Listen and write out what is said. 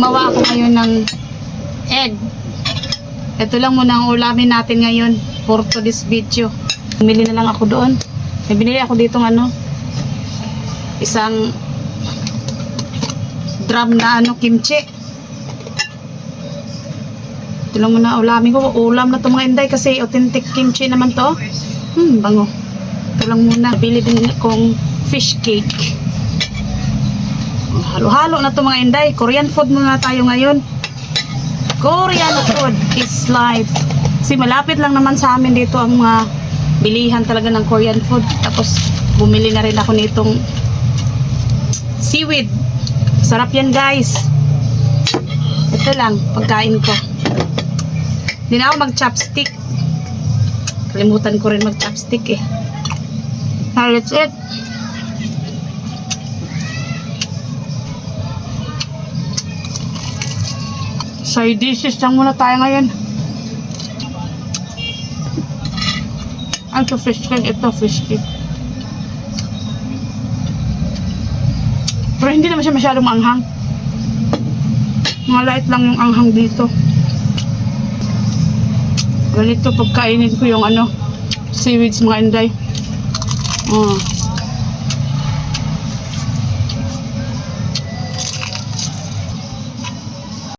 Gumawa ako ngayon ng egg. Ito lang muna ang ulamin natin ngayon for today's video. Bumili na lang ako doon. May binili ako dito isang drum na kimchi. Ito lang muna ulamin ko. Ulam na ito mga inday kasi authentic kimchi naman to. Bango. Ito lang muna. Bili din akong fish cake. Halo-halo na ito mga inday. Korean food muna tayo ngayon. Korean food is life. Kasi malapit lang naman sa amin dito ang mga bilihan talaga ng Korean food. Tapos bumili na rin ako nitong seaweed. Sarap yan guys. Ito lang pagkain ko. Hindi na ako mag-chopstick. Kalimutan ko rin mag-chopstick eh. Now that's it. Side dishes lang muna tayo ngayon. Ito fish cake, ito fish cake. Pero hindi naman siya masyadong anghang. Mga light lang yung anghang dito. Ganito pagkainin ko yung seaweeds mga inday.